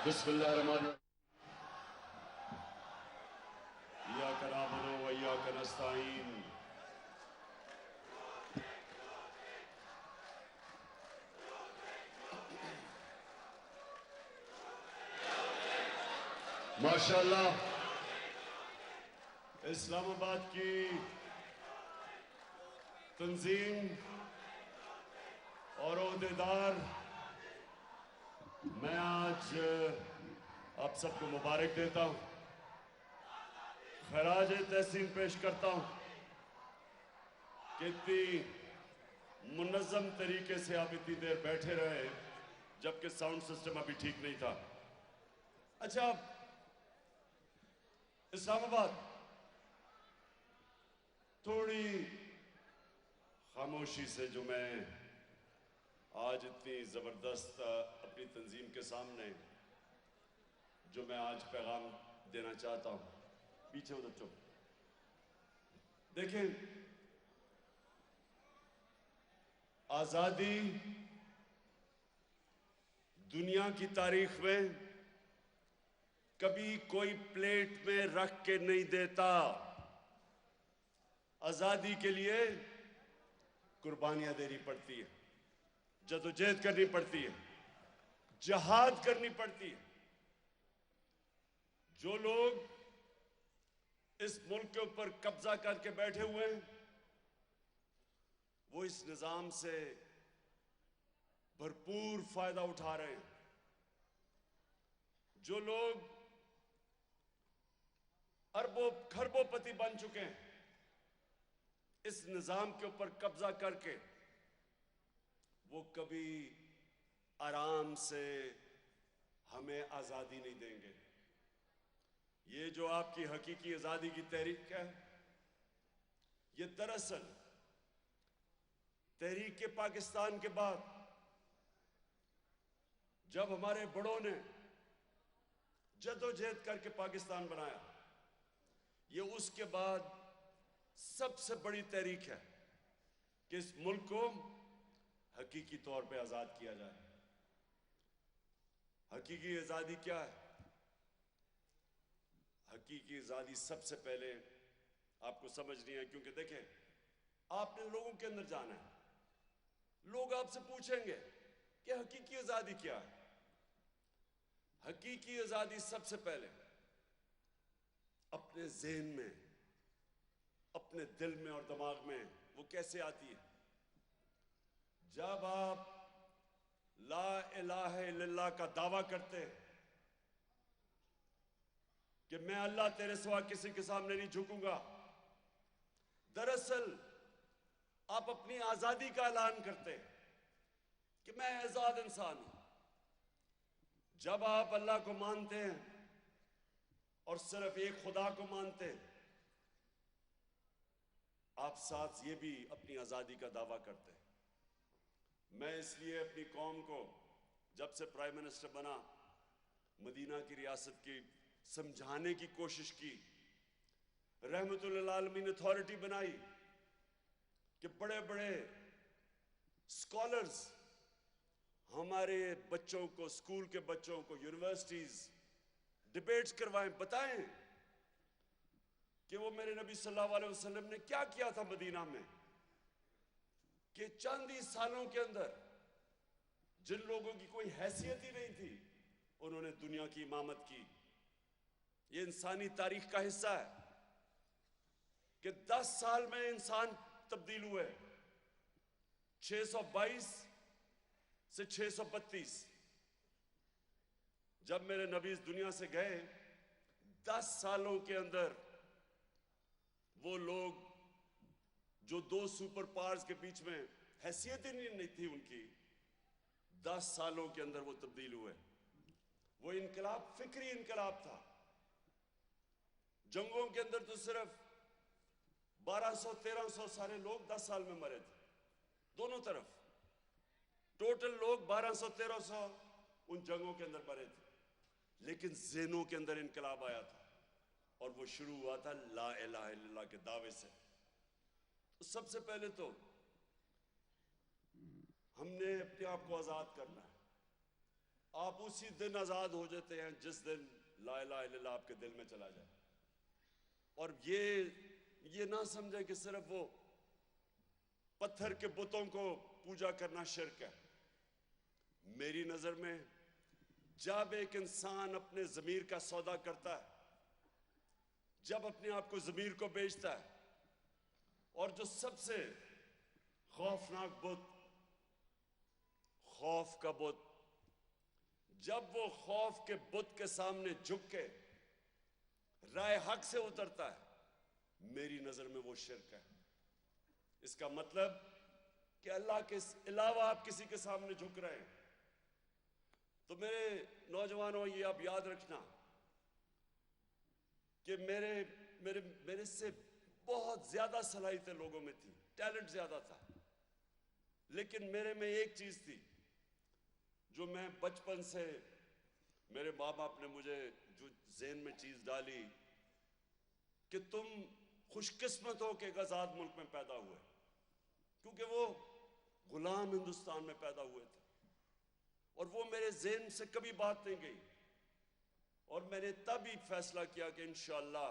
बिस्मिल्लाहिर्रहमानिर्रहीम। इय्याका नअबुदु व इय्याका नस्तईन। माशाअल्लाह, इस्लामाबाद की तंजीम और ओहदेदार, मैं आज आप सबको मुबारक देता हूं, खराज तहसीन पेश करता हूं कि इतनी मुनज़्ज़म तरीके से आप इतनी देर बैठे रहे जबकि साउंड सिस्टम अभी ठीक नहीं था। अच्छा, इस्लामाबाद थोड़ी खामोशी से जो मैं आज इतनी ज़बरदस्त अपनी तंजीम के सामने जो मैं आज पैगाम देना चाहता हूं, पीछे उधर चुप। देखें, आज़ादी दुनिया की तारीख में कभी कोई प्लेट में रख के नहीं देता। आज़ादी के लिए कुर्बानियां देनी पड़ती है, जदोजहद करनी पड़ती है, जहाद करनी पड़ती है। जो लोग इस मुल्क के ऊपर कब्जा करके बैठे हुए हैं, वो इस निजाम से भरपूर फायदा उठा रहे हैं। जो लोग अरबों खरबोपति बन चुके हैं, इस निजाम के ऊपर कब्जा करके वो कभी आराम से हमें आजादी नहीं देंगे। ये जो आपकी हकीकी आजादी की तहरीक है, ये दरअसल तहरीक पाकिस्तान के बाद जब हमारे बड़ों ने जदोजहद करके पाकिस्तान बनाया, ये उसके बाद सबसे बड़ी तहरीक है कि इस मुल्क को हकीकी तौर पे आजाद किया जाए। हकीकी आजादी क्या है? हकीकी आजादी सबसे पहले आपको समझनी है, क्योंकि देखें, आपने लोगों के अंदर जाना है। लोग आपसे पूछेंगे कि हकीकी आजादी क्या है। हकीकी आजादी सबसे पहले अपने ज़हन में, अपने दिल में और दिमाग में वो कैसे आती है? जब आप ला इलाहा इल्लल्लाह का दावा करते हैं कि मैं अल्लाह तेरे सिवा किसी के सामने नहीं झुकूंगा, दरअसल आप अपनी आजादी का ऐलान करते हैं कि मैं आजाद इंसान हूं। जब आप अल्लाह को मानते हैं और सिर्फ एक खुदा को मानते हैं, आप साथ ये भी अपनी आजादी का दावा करते हैं। मैं इसलिए अपनी कौम को जब से प्राइम मिनिस्टर बना, मदीना की रियासत की समझाने की कोशिश की, रहमतुल लिल आलमीन अथॉरिटी बनाई कि बड़े बड़े स्कॉलर्स हमारे बच्चों को, स्कूल के बच्चों को, यूनिवर्सिटीज डिबेट्स करवाएं, बताएं कि वो मेरे नबी सल्लल्लाहु अलैहि वसल्लम ने क्या किया था मदीना में, कि चंद ही सालों के अंदर जिन लोगों की कोई हैसियत ही नहीं थी, उन्होंने दुनिया की इमामत की। ये इंसानी तारीख का हिस्सा है कि 10 साल में इंसान तब्दील हुए, 622 से 632। जब मेरे नबी इस दुनिया से गए, 10 सालों के अंदर वो लोग जो दो सुपर पावर्स के बीच में हैसियत ही नहीं थी उनकी, 10 सालों के अंदर वो तब्दील हुए। वो इनकलाब फिक्री इनकलाब था। जंगों के अंदर तो सिर्फ 1200-1300 सारे लोग 10 साल में मरे थे, दोनों तरफ टोटल लोग 1200-1300 उन जंगों के अंदर मरे थे। लेकिन ज़हनों के अंदर इनकलाब आया था और वो शुरू हुआ था ला इलाहा इल्लल्लाह के दावे से। तो सबसे पहले तो हमने अपने आप को आजाद करना है। आप उसी दिन आजाद हो जाते हैं जिस दिन ला इलाहा इल्लल्लाह आपके दिल में चला जाए। और ये ना समझें कि सिर्फ वो पत्थर के बुतों को पूजा करना शिर्क है। मेरी नजर में जब एक इंसान अपने ज़मीर का सौदा करता है, जब अपने आप को ज़मीर को बेचता है, और जो सबसे खौफनाक बुत, खौफ का बुत, जब वो खौफ के बुत के सामने झुक के राय हक से उतरता है, मेरी नजर में वो शिर्क है। इसका मतलब कि अल्लाह के अलावा आप किसी के सामने झुक रहे हैं। तो मेरे नौजवानों, ये आप याद रखना कि मेरे मेरे मेरे से बहुत ज्यादा सलाहियतें लोगों में थी, टैलेंट ज्यादा था, लेकिन मेरे में एक चीज थी जो मैं बचपन से, मेरे माँ बाप ने मुझे जो ज़हन में चीज डाली कि तुम खुशकिस्मत हो कि एक आजाद मुल्क में पैदा हुए, क्योंकि वो गुलाम हिंदुस्तान में पैदा हुए थे। और वो मेरे ज़हन से कभी बात नहीं गई, और मैंने तब ही फैसला किया कि इंशाअल्लाह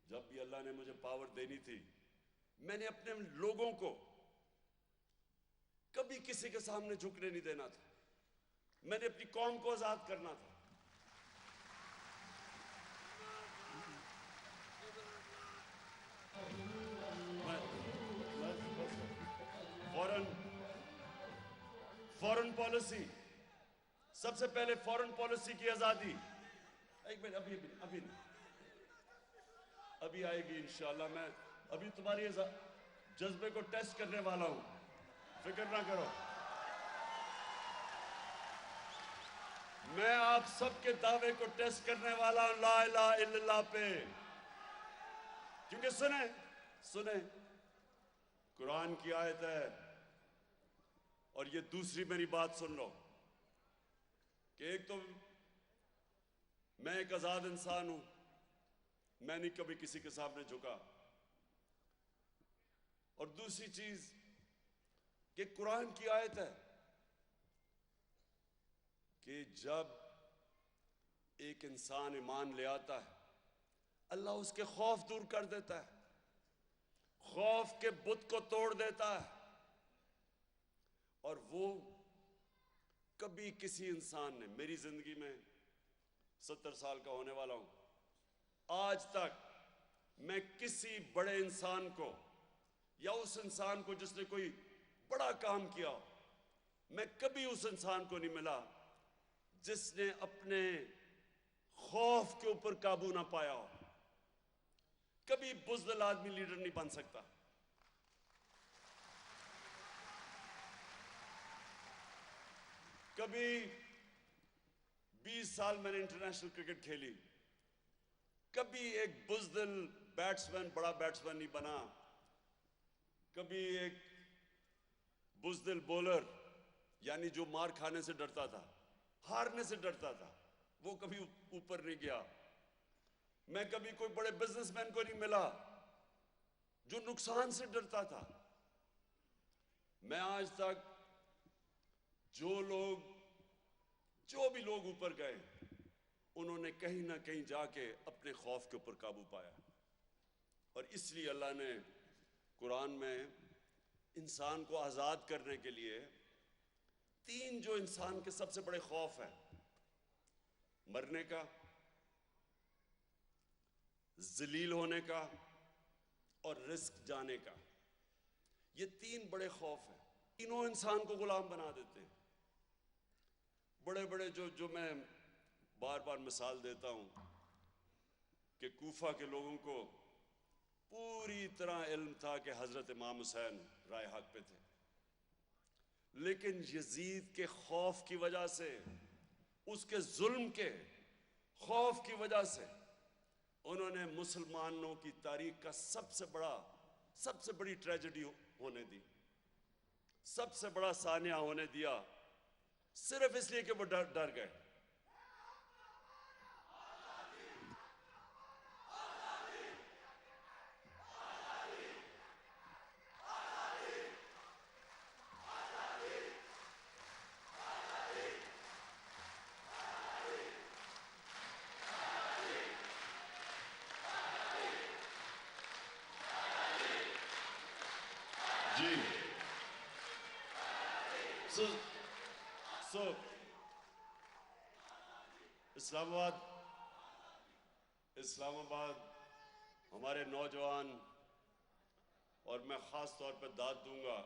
जब भी अल्लाह ने मुझे पावर देनी थी, मैंने अपने लोगों को कभी किसी के सामने झुकने नहीं देना था। मैंने अपनी कौम को आजाद करना था। फॉरेन पॉलिसी, सबसे पहले फॉरेन पॉलिसी की आजादी। एक मिनट, अभी अभी आएगी इंशाल्लाह। मैं अभी तुम्हारी जज्बे को टेस्ट करने वाला हूं, फिक्र ना करो। मैं आप सबके दावे को टेस्ट करने वाला हूं ला इलाहा इल्लल्लाह पे। क्योंकि सुने कुरान की आयत है, और ये दूसरी मेरी बात सुन लो कि एक तो मैं एक आजाद इंसान हूं, मैं नहीं कभी किसी के सामने झुका, और दूसरी चीज कि कुरान की आयत है कि जब एक इंसान ईमान ले आता है, अल्लाह उसके खौफ दूर कर देता है, खौफ के बुत को तोड़ देता है। और वो कभी किसी इंसान ने, मेरी जिंदगी में 70 साल का होने वाला हूं, आज तक मैं किसी बड़े इंसान को या उस इंसान को जिसने कोई बड़ा काम किया, मैं कभी उस इंसान को नहीं मिला जिसने अपने खौफ के ऊपर काबू ना पाया हो। कभी बुज़दिल आदमी लीडर नहीं बन सकता। कभी 20 साल मैंने इंटरनेशनल क्रिकेट खेली, कभी एक बुज़दिल बैट्समैन, बड़ा बैट्समैन नहीं बना। कभी एक बुज़दिल बॉलर, यानी जो मार खाने से डरता था, हारने से डरता था, वो कभी ऊपर नहीं गया। मैं कभी कोई बड़े बिजनेसमैन को नहीं मिला जो नुकसान से डरता था। मैं आज तक जो भी लोग ऊपर गए, उन्होंने कहीं ना कहीं जाके अपने खौफ के ऊपर काबू पाया। और इसलिए अल्लाह ने कुरान में इंसान को आजाद करने के लिए 3 जो इंसान के सबसे बड़े खौफ हैं, मरने का, जलील होने का और रिस्क जाने का, ये 3 बड़े खौफ हैं। तीनों इंसान को गुलाम बना देते हैं। बड़े बड़े जो मैं बार बार मिसाल देता हूं कि कूफा के लोगों को पूरी तरह इल्म था कि हजरत इमाम हुसैन राय हक पे थे, लेकिन यजीद के खौफ की वजह से, उसके जुल्म के खौफ की वजह से, उन्होंने मुसलमानों की तारीख का सबसे बड़ी ट्रेजेडी होने दी, सबसे बड़ा सानिया होने दिया, सिर्फ इसलिए कि वो डर गए। जी। सो इस्लामाबाद हमारे नौजवान, और मैं ख़ास तौर पर दाद दूंगा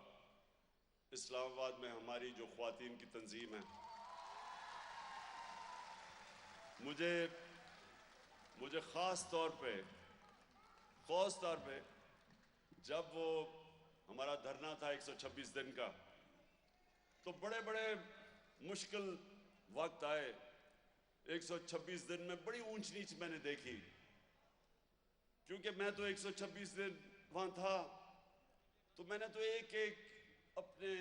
इस्लामाबाद में हमारी जो ख्वातीन की तंजीम है। मुझे ख़ास तौर पे जब वो हमारा धरना था 126 दिन का, तो बड़े बड़े मुश्किल वक्त आए। 126 दिन में बड़ी ऊंच नीच मैंने देखी, क्योंकि मैं तो 126 दिन वहाँ था, तो मैंने तो एक एक अपने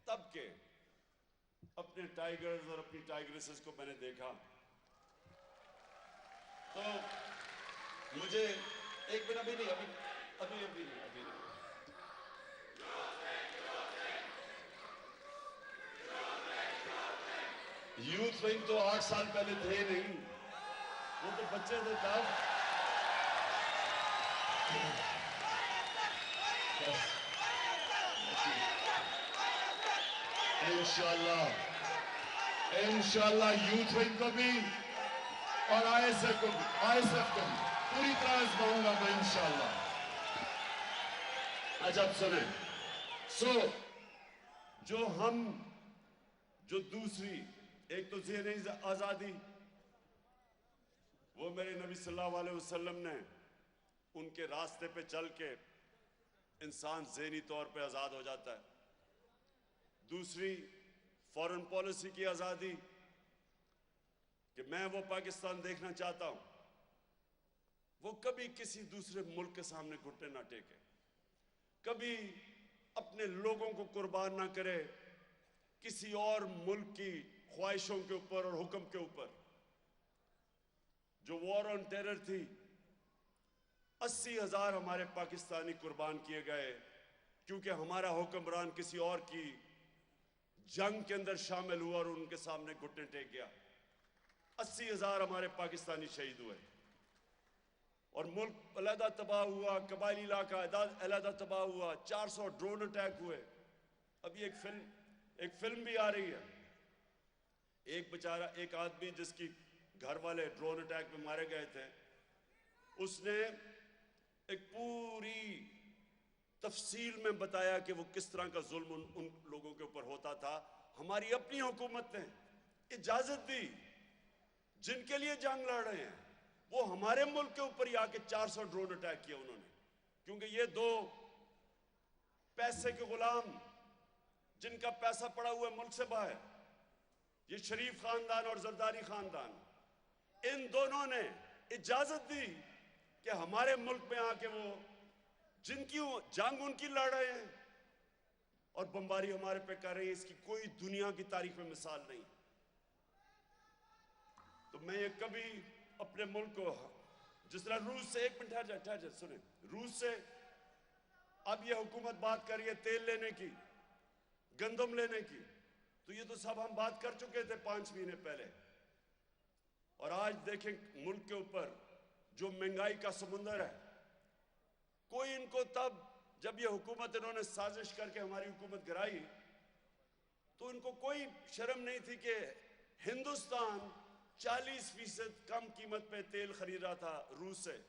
तबके, अपने टाइगर्स और अपनी टाइग्रेसेस को मैंने देखा। तो मुझे एक मिनट, अभी नहीं, यूथ विंग तो 8 साल पहले थे नहीं, वो तो बच्चे थे तब। इंशाल्लाह यूथ विंग को भी और आईएसएफ को भी पूरी तरह आजमाऊंगा मैं इंशाल्लाह। अच्छा, अब सुने। जो दूसरी, एक तो ज़हनी आज़ादी, वो मेरे नबी सल्लल्लाहु अलैहि वसल्लम ने उनके रास्ते पे चल के इंसान ज़हनी तौर पे आज़ाद हो जाता है। दूसरी, फॉरेन पॉलिसी की आज़ादी, कि मैं वो पाकिस्तान देखना चाहता हूं वो कभी किसी दूसरे मुल्क के सामने घुटने ना टेके, कभी अपने लोगों को कुर्बान ना करे किसी और मुल्क की ख्वाहिशों के ऊपर और हुक्म के ऊपर। जो वॉर ऑन टेरर थी, 80,000 हमारे पाकिस्तानी कुर्बान किए गए, क्योंकि हमारा हुक्मरान किसी और की जंग के अंदर शामिल हुआ और उनके सामने घुटने टेक गया। 80,000 हमारे पाकिस्तानी शहीद हुए और मुल्क अलहदा तबाह हुआ, कबायली इलाका अलहदा तबाह हुआ, 400 ड्रोन अटैक हुए। अभी एक फिल्म भी आ रही है, एक आदमी जिसकी घर वाले ड्रोन अटैक में मारे गए थे, उसने एक पूरी तफसील में बताया कि वो किस तरह का जुल्म उन लोगों के ऊपर होता था। हमारी अपनी हुकूमत ने इजाजत दी, जिनके लिए जंग लड़ रहे हैं वो हमारे मुल्क के ऊपर ही आके 400 ड्रोन अटैक किया उन्होंने, क्योंकि ये दो पैसे के गुलाम, जिनका पैसा पड़ा हुआ है मुल्क से बाहर, ये शरीफ खानदान और जरदारी खानदान, इन दोनों ने इजाजत दी कि हमारे मुल्क में आके वो जिनकी जंग उनकी लड़ रहे हैं और बमबारी हमारे पे कर रहे हैं। इसकी कोई दुनिया की तारीख में मिसाल नहीं। तो मैं ये कभी अपने मुल्क को, जिस तरह रूस से, एक मिनट ठहर जा सुने, रूस से अब ये हुकूमत बात कर रही है तेल लेने की, गंदम लेने की, तो ये तो सब हम बात कर चुके थे 5 महीने पहले। और आज देखें मुल्क के ऊपर जो महंगाई का समुंदर है, कोई इनको तब जब ये हुकूमत इन्होंने साजिश करके हमारी हुकूमत गिराई, तो इनको कोई शर्म नहीं थी कि हिंदुस्तान 40% कम कीमत पे तेल खरीद रहा था रूस से,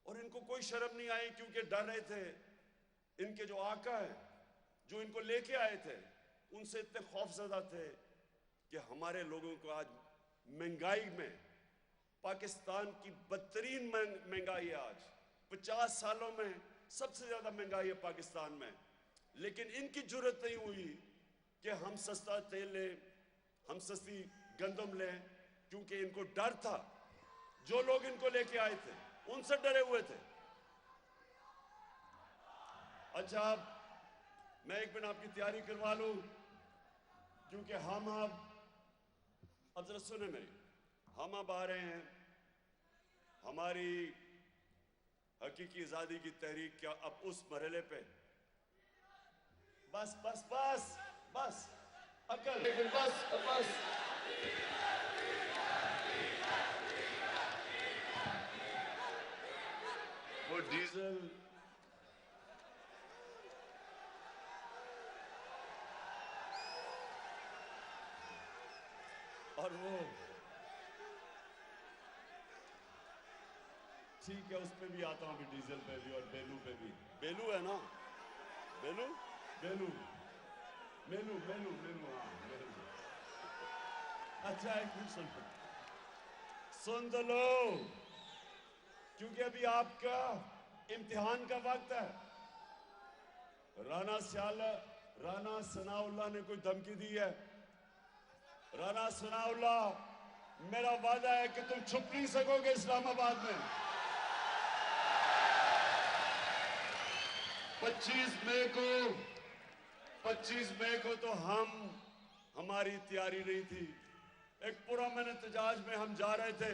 और इनको कोई शर्म नहीं आई, क्योंकि डर रहे थे इनके जो आका है, जो इनको लेके आए थे, उनसे इतने खौफजदा थे कि हमारे लोगों को आज महंगाई में, पाकिस्तान की बदतरीन महंगाई है आज, 50 सालों में सबसे ज्यादा महंगाई है पाकिस्तान में, लेकिन इनकी जरूरत नहीं हुई कि हम सस्ता तेल लें, हम सस्ती गंदम लें, क्योंकि इनको डर था, जो लोग इनको लेके आए थे उनसे डरे हुए थे। अच्छा, मैं एक मिनट आपकी तैयारी करवा लूं, क्योंकि हम अब जरा सुने मेरी, हम अब आ रहे हैं हमारी हकीकी आजादी की तहरीक क्या अब उस मरहले पे, बस बस बस बस अकल, बस बस वो डीजल और वो ठीक है, उस पे भी आता हूं, अभी डीजल पे भी और बेलू पे भी। बेलू है ना, बेलू बेलू मेलू मेलू मेलू, हाँ मेलू। अच्छा एक मिनट सुन तो लो, क्योंकि अभी आपका इम्तिहान का वक्त है। राना सनाउल्लाह ने कोई धमकी दी है। राना सनाउल्लाह, मेरा वादा है कि तुम छुप नहीं सकोगे इस्लामाबाद में। 25 मई को तो हमारी तैयारी नहीं थी। एक पूरा मैंने तजाज में हम जा रहे थे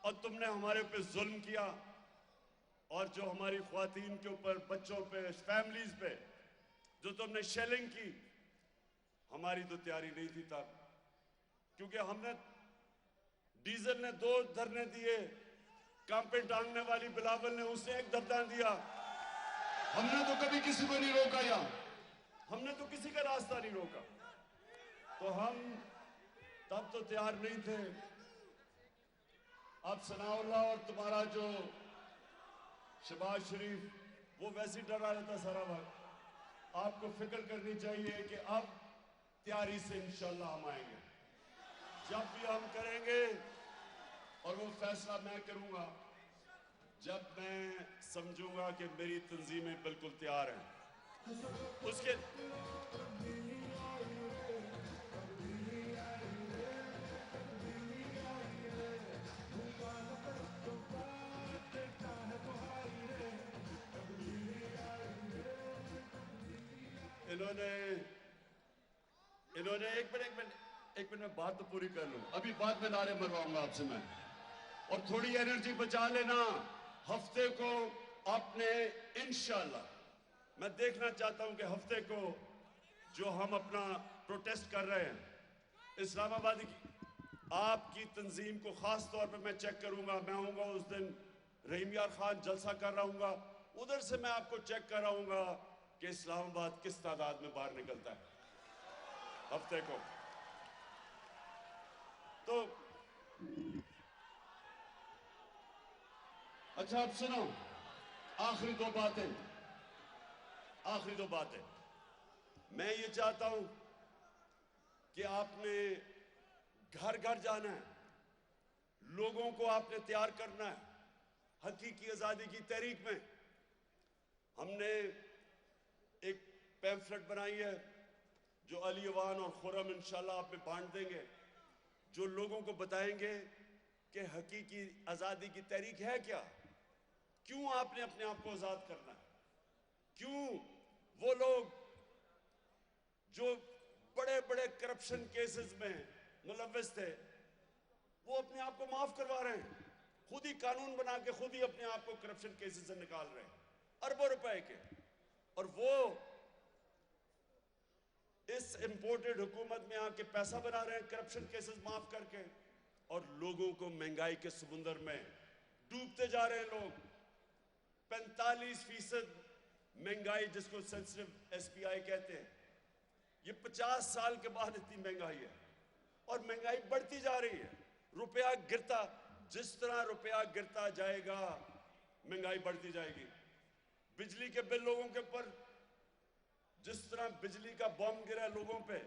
और तुमने हमारे पे जुल्म किया, और जो हमारी ख्वातीन के ऊपर, बच्चों पे, फैमिलीज पे जो तुमने शेलिंग की, हमारी तो तैयारी नहीं थी तब। क्योंकि हमने डीजल ने 2 धरने दिए, कांपे टांगने वाली बिलावल ने उसने 1 धरना दिया। हमने तो कभी किसी को नहीं रोका, या हमने तो किसी का रास्ता नहीं रोका। तो हम तब तो तैयार नहीं थे। अब सनाउल्लाह और तुम्हारा जो शहबाज शरीफ, वो वैसे ही डरा रहता सारा वक्त। आपको फिक्र करनी चाहिए कि अब तैयारी से इंशाल्लाह हम आएंगे। जब भी हम करेंगे, और वो फैसला मैं करूंगा जब मैं समझूंगा कि मेरी तंजीमें बिल्कुल तैयार हैं। उसके इन्होंने एक मिनट में बात तो पूरी कर लूं, अभी बाद में नारे मरवाऊंगा आपसे मैं। और थोड़ी एनर्जी बचा लेना। हफ्ते को आपने इंशाल्लाह, मैं देखना चाहता हूं कि हफ्ते को जो हम अपना प्रोटेस्ट कर रहे हैं इस्लामाबादी की, आपकी तंजीम को खास तौर पे मैं चेक करूंगा। मैं आऊंगा उस दिन, रहीम यार खान जलसा कर रहा हूंगा, उधर से मैं आपको चेक कर रहा हूंगा कि इस्लामाबाद किस तादाद में बाहर निकलता है हफ्ते को। तो अच्छा, अब सुनो, आखिरी दो बातें। मैं ये चाहता हूं कि आपने घर घर जाना है, लोगों को आपने तैयार करना है हकीकी आजादी की तहरीक में। हमने एक पैम्फलेट बनाई है जो अली अवान और खुरम इंशाल्लाह आप में बांट देंगे, जो लोगों को बताएंगे कि हकीकी आजादी की तहरीक है क्या, क्यों आपने अपने आप को आजाद करना है, क्यों वो लोग जो बड़े बड़े करप्शन केसेस में मुलव्वस थे वो अपने आप को माफ करवा रहे हैं, खुद ही कानून बना के खुद ही अपने आप को करप्शन केसेस से निकाल रहे हैं अरबों रुपए के। और वो इस इंपोर्टेड हुकूमत में आके पैसा बना रहे हैं करप्शन केसेस माफ करके, और लोगों को महंगाई के समुंदर में डूबते जा रहे हैं लोग। 45% महंगाई, जिसको सेंसिटिव SPI कहते हैं, ये 50 साल के बाद इतनी महंगाई है, और महंगाई बढ़ती जा रही है। रुपया गिरता, जिस तरह रुपया गिरता जाएगा महंगाई बढ़ती जाएगी। बिजली के बिल लोगों के ऊपर, जिस तरह बिजली का बम गिरा लोगों पे,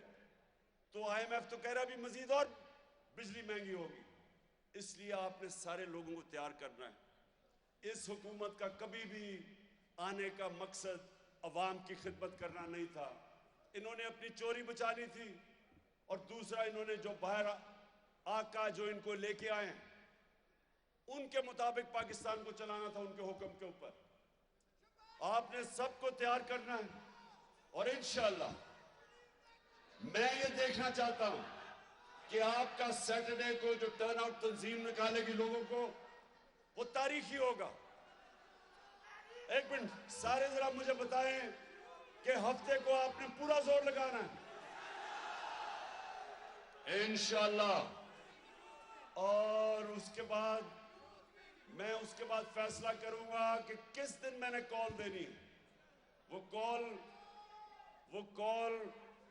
तो IMF तो कह रहा है अभी मजीद और बिजली महंगी होगी। इसलिए आपने सारे लोगों को तैयार करना है। इस हुकूमत का कभी भी आने का मकसद अवाम की खिदमत करना नहीं था। इन्होंने अपनी चोरी बचानी थी, और दूसरा इन्होंने जो बाहर आका जो इनको लेके आए उनके मुताबिक पाकिस्तान को चलाना था, उनके हुक्म के ऊपर। आपने सबको तैयार करना है, और इंशाल्लाह मैं ये देखना चाहता हूं कि आपका सैटरडे को जो टर्न आउट तंजीम निकालेगी लोगों को, वो तारीखी होगा। एक मिनट, सारे जरा मुझे बताएं कि हफ्ते को आपने पूरा जोर लगाना है इंशाल्लाह। और उसके बाद फैसला करूंगा कि किस दिन मैंने कॉल देनी है। वो कॉल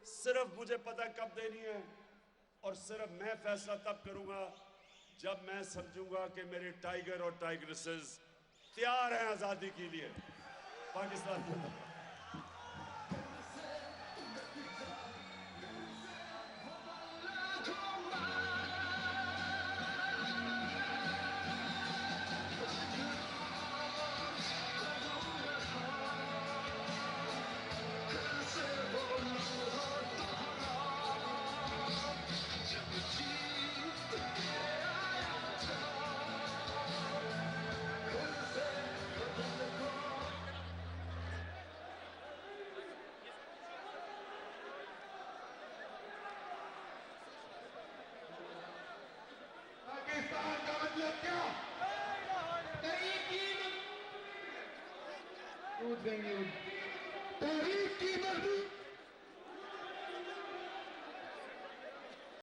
सिर्फ मुझे पता कब देनी है, और सिर्फ मैं फैसला तब करूंगा जब मैं समझूंगा कि मेरे टाइगर और टाइगरेसेस तैयार हैं आजादी के लिए। पाकिस्तान का मतलब क्या? कूद गएंगे।